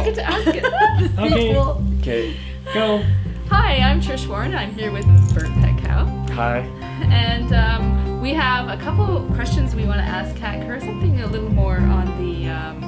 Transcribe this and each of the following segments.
get to ask it. The Okay. sequel. Okay, go. Hi, I'm Trish Warren. I'm here with Bird Pet Cow. Hi. And we have a couple questions we want to ask Kat Kerr, something a little more on the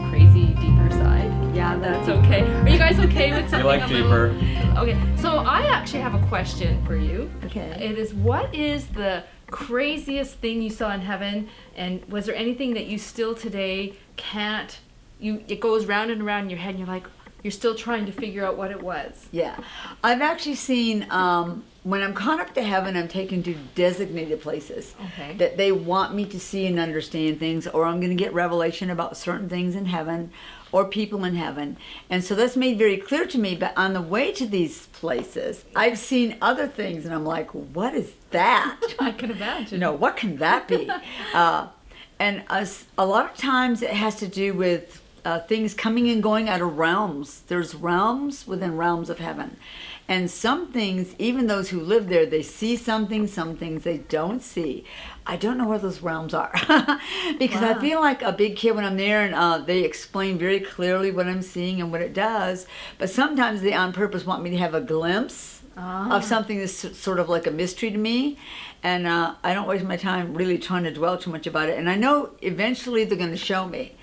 crazy, deeper side. Yeah, That's okay. Are you guys okay with something You like a deeper. little... Okay, so I actually have a question for you. Okay. It is, what is the craziest thing you saw in heaven, and was there anything that you still today can't, it goes round and around in your head and you're like, you're still trying to figure out what it was? Yeah. I've actually seen, when I'm caught up to heaven, I'm taken to designated places Okay. that they want me to see and understand things, or I'm going to get revelation about certain things in heaven or people in heaven. And so that's made very clear to me. But on the way to these places, I've seen other things, and I'm like, what is that? I can imagine. What can that be? And a lot of times it has to do with things coming and going out of realms. There's realms within realms of heaven. And some things, even those who live there, they see something, some things they don't see. I don't know where those realms are. Because Wow. I feel like a big kid when I'm there, and they explain very clearly what I'm seeing and what it does. But sometimes they on purpose want me to have a glimpse of something that's sort of like a mystery to me. And I don't waste my time really trying to dwell too much about it. And I know eventually they're going to show me.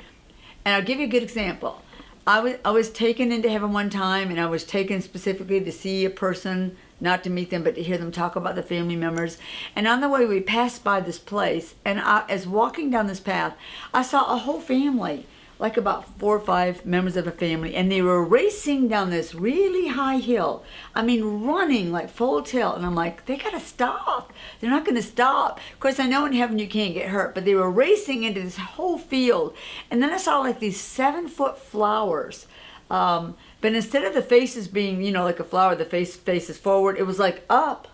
And I'll give you a good example. I was taken into heaven one time, and I was taken specifically to see a person, not to meet them, but to hear them talk about the family members. And on the way, we passed by this place, and as walking down this path, I saw a whole family, like about 4 or 5 members of a family, and they were racing down this really high hill. I mean, running like full tilt, and I'm like, they gotta stop. They're not gonna stop. Of course, I know in heaven you can't get hurt, but they were racing into this whole field, and then I saw like these 7-foot flowers. But instead of the faces being, like a flower, the face faces forward, it was like up.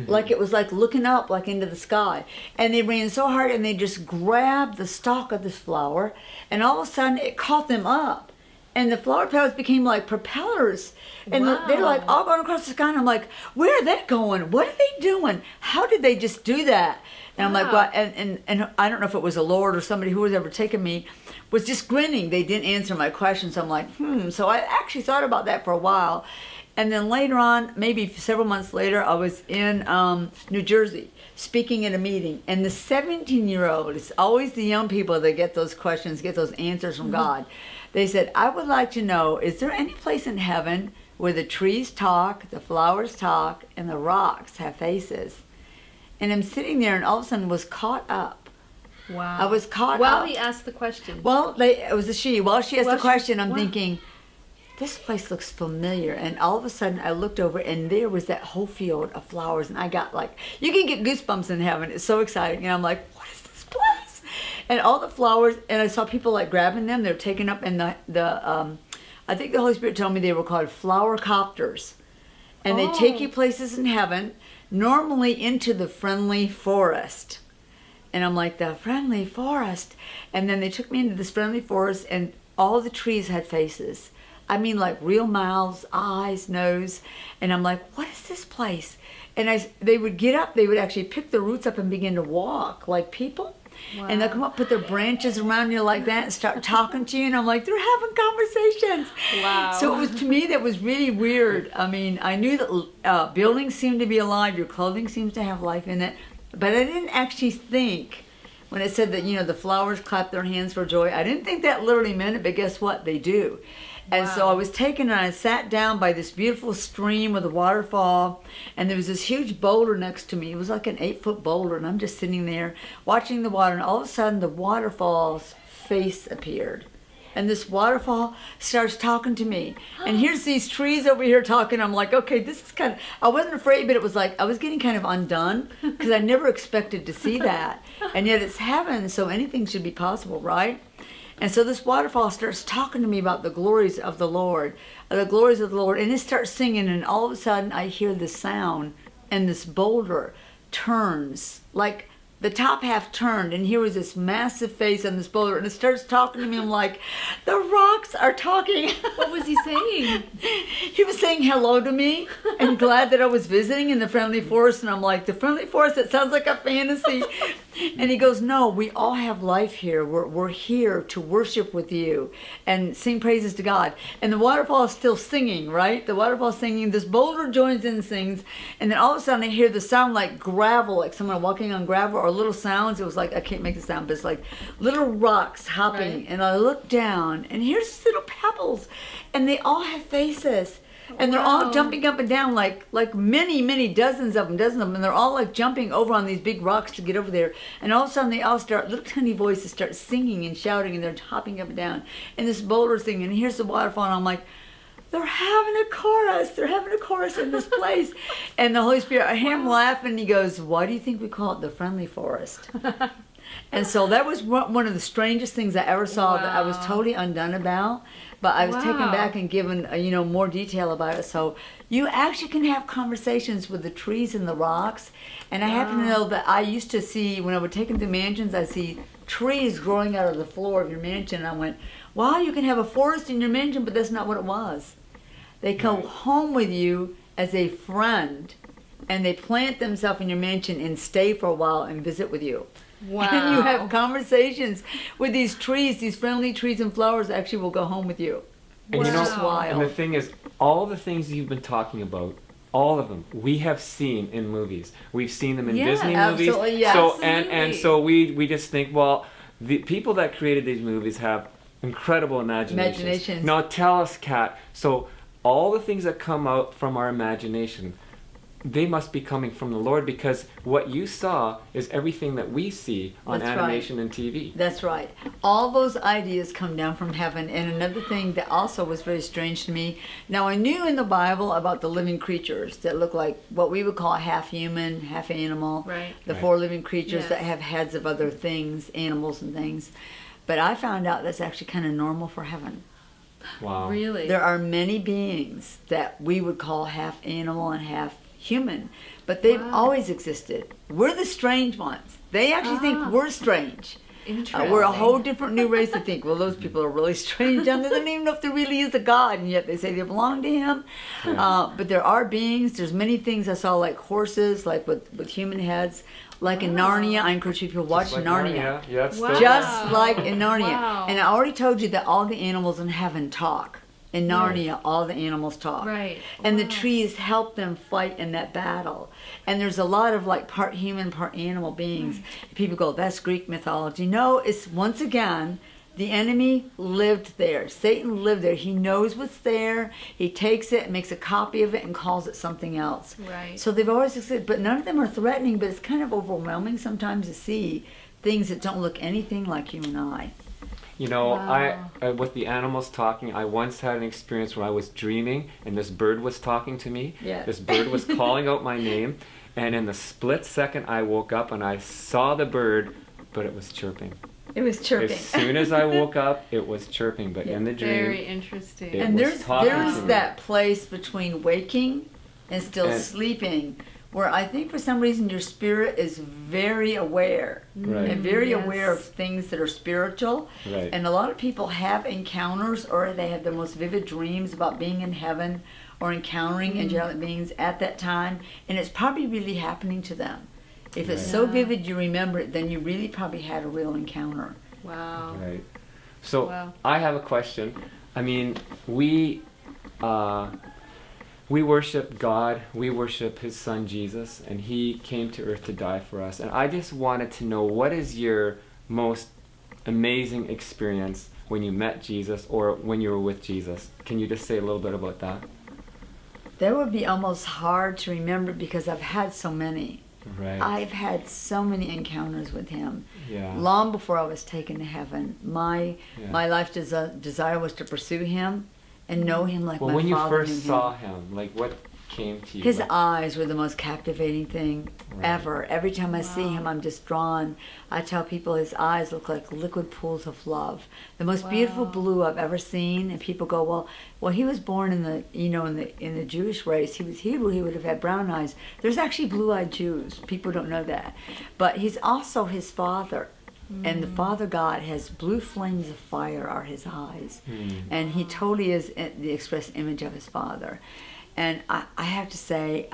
Like it was like looking up, like into the sky. And they ran so hard, and they just grabbed the stalk of this flower, and all of a sudden it caught them up. And the flower petals became like propellers. And Wow. they're like all going across the sky, and I'm like, where are they going? What are they doing? How did they just do that? And I'm like, Wow. well, and I don't know if it was a Lord or somebody who was ever taking me, was just grinning. They didn't answer my questions. I'm like, So I actually thought about that for a while. And then later on, maybe several months later, I was in New Jersey speaking at a meeting. And the 17-year-old, it's always the young people that get those questions, get those answers from God. They said, I would like to know, is there any place in heaven where the trees talk, the flowers talk, and the rocks have faces? And I'm sitting there, and all of a sudden was caught up. Wow. I was caught While up. he asked the question. Well, it was a she. While she asked Well, the question, I'm wow. thinking, this place looks familiar. And all of a sudden, I looked over, and there was that whole field of flowers. And I got like, you can get goosebumps in heaven. It's so exciting. And I'm like, what is this place? And all the flowers, and I saw people like grabbing them. They're taken up in I think the Holy Spirit told me they were called flower copters. And they take you places in heaven, normally into the friendly forest. And I'm like, the friendly forest. And then they took me into this friendly forest, and all the trees had faces. I mean, like real mouths, eyes, nose. And I'm like, what is this place? And as they would get up, they would actually pick the roots up and begin to walk like people. Wow. And they'll come up, put their branches around you like that, and start talking to you. And I'm like, they're having conversations. Wow. So it was, to me, that was really weird. I mean, I knew that buildings seemed to be alive. Your clothing seems to have life in it. But I didn't actually think, when it said that, the flowers clap their hands for joy, I didn't think that literally meant it, but guess what? They do. And so I was taken, and I sat down by this beautiful stream with a waterfall, and there was this huge boulder next to me. It was like an 8-foot boulder, and I'm just sitting there watching the water, and all of a sudden the waterfall's face appeared. And this waterfall starts talking to me. And here's these trees over here talking. I'm like, okay, this is kind of, I wasn't afraid, but it was like, I was getting kind of undone because I never expected to see that. And yet it's heaven, so anything should be possible, right? And so this waterfall starts talking to me about the glories of the Lord, And it starts singing, and all of a sudden I hear the sound, and this boulder turns, like the top half turned, and here was this massive face on this boulder, and it starts talking to me. I'm like, the rocks are talking. What was he saying? He was saying hello to me and glad that I was visiting in the friendly forest. And I'm like, the friendly forest, it sounds like a fantasy. And he goes, no, we all have life here. We're here to worship with you and sing praises to God. And the waterfall is still singing, right? The waterfall singing. This boulder joins in and sings. And then all of a sudden I hear the sound like gravel, like someone walking on gravel, or little sounds. It was like, I can't make the sound, but it's like little rocks hopping. Right. And I look down and here's these little pebbles. And they all have faces. And they're all jumping up and down like many dozens of them, and they're all like jumping over on these big rocks to get over there. And all of a sudden they all start, little tiny voices start singing and shouting, and they're hopping up and down. And this boulder thing, and here's the waterfall, and I'm like, they're having a chorus. They're having a chorus in this place. And the Holy Spirit, I hear him laughing, and he goes, why do you think we call it the friendly forest? And so that was one of the strangest things I ever saw that I was totally undone about. But I was taken back and given, more detail about it. So you actually can have conversations with the trees and the rocks. And I happen to know that I used to see, when I would take them to mansions, I see trees growing out of the floor of your mansion. And I went, wow, you can have a forest in your mansion, but that's not what it was. They come home with you as a friend, and they plant themselves in your mansion and stay for a while and visit with you. Wow. And you have conversations with these trees, these friendly trees and flowers actually will go home with you. And It's just wild. And the thing is, all the things you've been talking about, all of them, we have seen in movies. We've seen them in Disney movies. Absolutely, yeah. So Absolutely. and so we just think, well, the people that created these movies have incredible imaginations. Now tell us, Kat, so all the things that come out from our imagination, they must be coming from the Lord, because what you saw is everything that we see on That's animation and TV. That's right. All those ideas come down from heaven. And another thing that also was very strange to me, now I knew in the Bible about the living creatures that look like what we would call half human, half animal. Right. The Right. 4 living creatures Yes. that have heads of other things, animals and things. But I found out that's actually kind of normal for heaven. Wow. Really? There are many beings that we would call half animal and half human, but they've always existed. We're the strange ones. They actually think we're strange. Interesting. We're a whole different new race that think, well, those people are really strange. And they don't even know if there really is a God, and yet they say they belong to him. But there are beings. There's many things I saw, like horses, like with human heads. Like in Narnia, I encourage people to watch Just like Narnia. Yeah, it's Wow. still Just like in Narnia. Wow. And I already told you that all the animals in heaven talk. In Narnia, all the animals talk. Right. And the Wow. trees help them fight in that battle. And there's a lot of like part human, part animal beings. People go, that's Greek mythology. No, it's once again, the enemy lived there. Satan lived there. He knows what's there. He takes it, makes a copy of it, and calls it something else. Right. So they've always existed, but none of them are threatening, but it's kind of overwhelming sometimes to see things that don't look anything like you and I. You know, Wow. I with the animals talking, I once had an experience where I was dreaming and this bird was talking to me. Yeah. This bird was calling out my name, and in the split second I woke up and I saw the bird, but it was chirping. It was chirping. As soon as I woke up, it was chirping, but in the dream, Very interesting. It And was there's talking there's to me. that place between waking and still And- sleeping where I think for some reason your spirit is very aware Right. and very Yes. aware of things that are spiritual. Right. And a lot of people have encounters, or they have the most vivid dreams about being in heaven or encountering angelic beings at that time, and it's probably really happening to them. If it's so Right. vivid you remember it, then you really probably had a real encounter. Wow. Right. So Wow. I have a question. I mean, we worship God. We worship His Son Jesus, and He came to earth to die for us. And I just wanted to know, what is your most amazing experience when you met Jesus or when you were with Jesus? Can you just say a little bit about that? That would be almost hard to remember because I've had so many. Right. I've had so many encounters with him. Yeah. Long before I was taken to heaven, my life desire was to pursue him and know him like Well, my when you father first knew him. saw Him, like what came to you? His Like- eyes were the most captivating thing Right. ever. Every time I see Wow. him, I'm just drawn. I tell people his eyes look like liquid pools of love. The most beautiful Wow. blue I've ever seen. And people go, well, he was born in the, in the Jewish race. He was Hebrew. He would have had brown eyes. There's actually blue-eyed Jews. People don't know that. But he's also his father. And the Father God has blue flames of fire are his eyes. And he totally is the express image of his Father. And I have to say,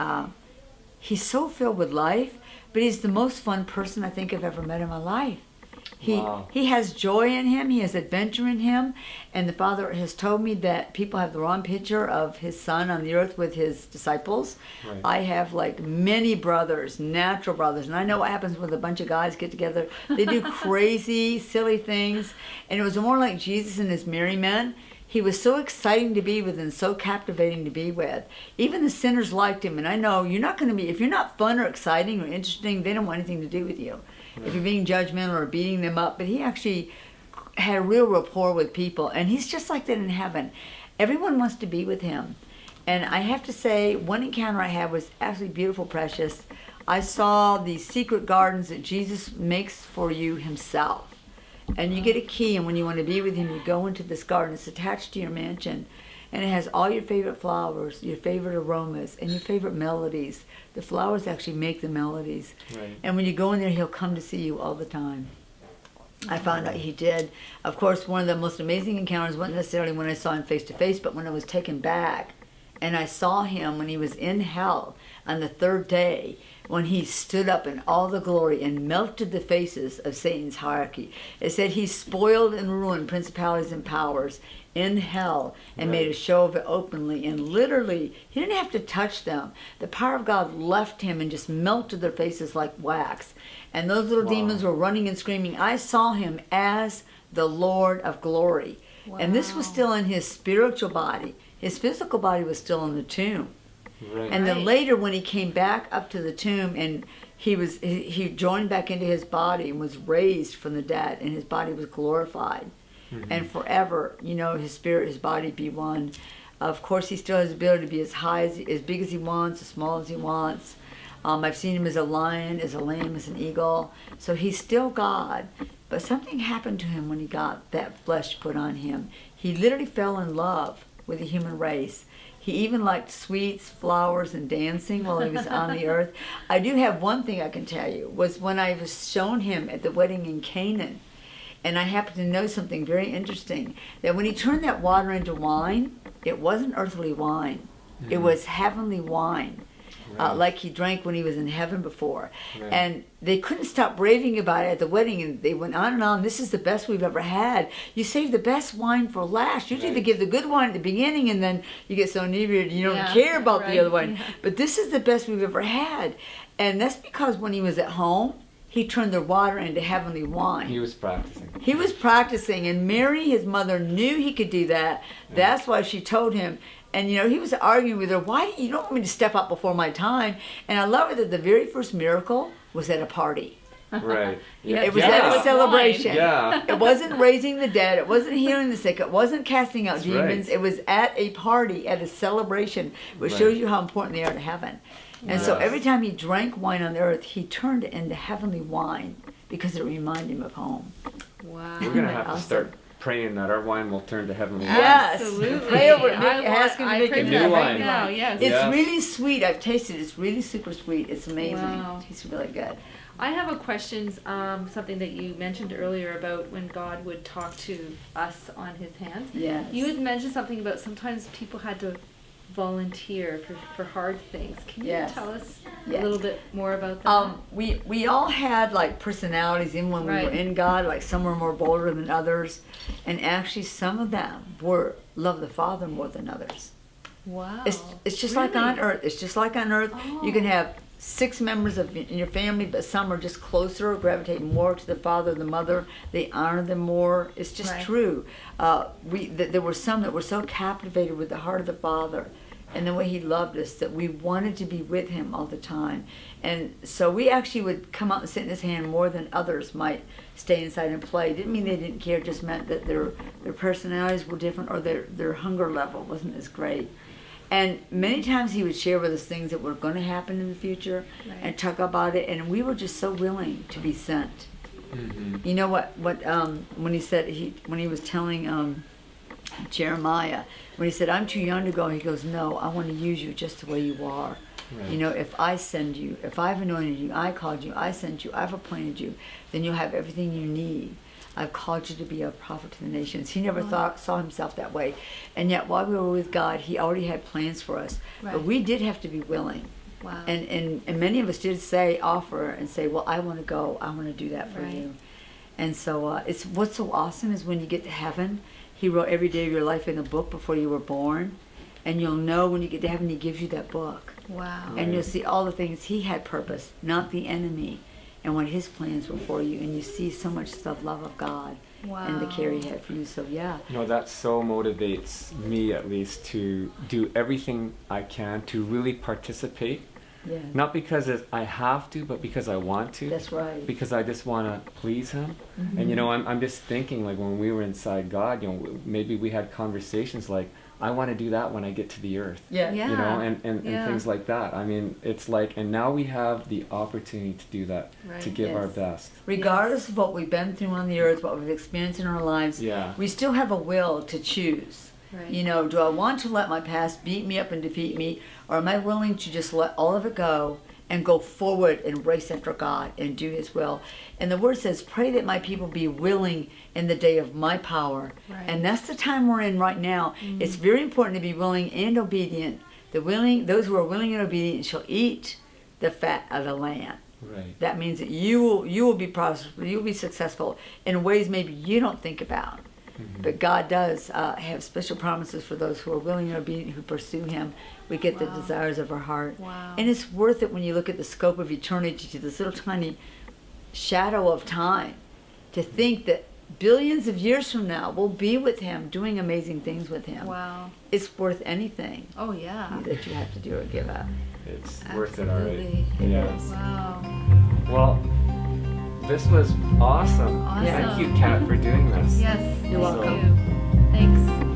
he's so filled with life, but he's the most fun person I think I've ever met in my life. He has joy in him. He has adventure in him. And the Father has told me that people have the wrong picture of his son on the earth with his disciples. Right. I have like many brothers, natural brothers. And I know what happens when a bunch of guys get together. They do crazy, silly things. And it was more like Jesus and his merry men. He was so exciting to be with and so captivating to be with. Even the sinners liked him. And I know you're not going to be, if you're not fun or exciting or interesting, they don't want anything to do with you. If you're being judgmental or beating them up. But he actually had a real rapport with people. And he's just like that in heaven. Everyone wants to be with him. And I have to say, one encounter I had was absolutely beautiful, precious. I saw these secret gardens that Jesus makes for you himself. And you get a key, and when you want to be with him, you go into this garden. It's attached to your mansion. And it has all your favorite flowers, your favorite aromas, and your favorite melodies. The flowers actually make the melodies. Right. And when you go in there, he'll come to see you all the time. I found out he did. Of course, one of the most amazing encounters wasn't necessarily when I saw him face to face, but when I was taken back. And I saw him when he was in hell on the third day, when he stood up in all the glory and melted the faces of Satan's hierarchy. It said he spoiled and ruined principalities and powers in hell and made a show of it openly. And literally, he didn't have to touch them. The power of God left him and just melted their faces like wax. And those little demons were running and screaming. I saw him as the Lord of glory. Wow. And this was still in his spiritual body. His physical body was still in the tomb. Right. And then later when he came back up to the tomb and he joined back into his body and was raised from the dead, and his body was glorified. Mm-hmm. And forever, his spirit, his body be one. Of course, he still has the ability to be as high, as big as he wants, as small as he wants. I've seen him as a lion, as a lamb, as an eagle. So he's still God. But something happened to him when he got that flesh put on him. He literally fell in love with the human race. He even liked sweets, flowers, and dancing while he was on the earth. I do have one thing I can tell you, was when I was shown him at the wedding in Canaan. And I happened to know something very interesting, that when he turned that water into wine, it wasn't earthly wine. Mm-hmm. It was heavenly wine, like he drank when he was in heaven before. Right. And they couldn't stop raving about it at the wedding, and they went on and on. This is the best we've ever had. You save the best wine for last. Usually they give the good wine at the beginning, and then you get so inebriated you don't care about the other wine. Yeah. But this is the best we've ever had. And that's because when he was at home, he turned the water into heavenly wine. He was practicing. He was practicing, and Mary, his mother, knew he could do that. That's why she told him. And, he was arguing with her, why you don't want me to step up before my time? And I love it that the very first miracle was at a party. Right. Yeah. It was at a celebration. Yeah. It wasn't raising the dead. It wasn't healing the sick. It wasn't casting out That's demons. Right. It was at a party, at a celebration, which shows you how important they are to heaven. And so every time he drank wine on the earth, he turned it into heavenly wine because it reminded him of home. Wow. We're going to have to start praying that our wine will turn to heavenly wine. Yes. Absolutely. Pray over it. Ask him to make pray it for new that wine. right now. Yes. It's really sweet. I've tasted it. It's really super sweet. It's amazing. Wow. It tastes really good. I have a question, something that you mentioned earlier about when God would talk to us on his hands. Yes. You had mentioned something about sometimes people had to volunteer for hard things. Can you tell us a little bit more about that? We all had like personalities in when we were in God. Like some were more bolder than others, and actually some of them love the Father more than others. Wow. It's just like on earth. It's just like on earth. Oh. You can have 6 members in your family, but some are just closer, gravitate more to the father or the mother. They honor them more. It's just true. There were some that were so captivated with the heart of the Father and the way he loved us that we wanted to be with him all the time. And so we actually would come out and sit in his hand more than others might stay inside and play. Didn't mean they didn't care, just meant that their personalities were different, or their hunger level wasn't as great. And many times he would share with us things that were going to happen in the future and talk about it, and we were just so willing to be sent. Mm-hmm. You know what when he was telling Jeremiah, when he said, I'm too young to go, he goes, no, I want to use you just the way you are. Right. If I send you, if I've anointed you, I called you, I sent you, I've appointed you, then you'll have everything you need. I've called you to be a prophet to the nations. He never saw himself that way. And yet while we were with God, he already had plans for us. Right. But we did have to be willing. Wow. And many of us did offer and say, well, I want to go. I want to do that for Right. you. And so it's what's so awesome is when you get to heaven, he wrote every day of your life in a book before you were born. And you'll know when you get to heaven, he gives you that book. Wow. And you'll see all the things he had purpose, not the enemy, and what his plans were for you. And you see so much the love of God and the care he had for you. So yeah. You know, that so motivates me, at least, to do everything I can to really participate. Yeah. Not because I have to, but because I want to. That's right. Because I just want to please him. Mm-hmm. And you know, I'm just thinking, like, when we were inside God, you know, maybe we had conversations like, I want to do that when I get to the earth. Yeah. Yeah. You know, and Yeah. things like that. I mean, it's like, and now we have the opportunity to do that, Right. to give our Yes. best. Regardless of what we've been through on the earth, what we've experienced in our lives, Yeah. we still have a will to choose. Right. You know, do I want to let my past beat me up and defeat me, or am I willing to just let all of it go and go forward and race after God and do his will? And the word says, pray that my people be willing in the day of my power. Right. And that's the time we're in right now. It's very important to be willing and obedient. Those who are willing and obedient shall eat the fat of the land. Right. That means that you will be prosperous, you'll be successful in ways maybe you don't think about. But God does have special promises for those who are willing and obedient, who pursue him. We get the Wow. desires of our heart. Wow. And it's worth it when you look at the scope of eternity to this little tiny shadow of time, to think that billions of years from now we'll be with him, doing amazing things with him. Wow. It's worth anything Oh yeah. that you have to do or give up. It's worth it, all right. Absolutely. Yeah. Wow. Well, this was awesome. Awesome. Thank you, Kat, for doing this. Yes. You're thank welcome. you. Thanks.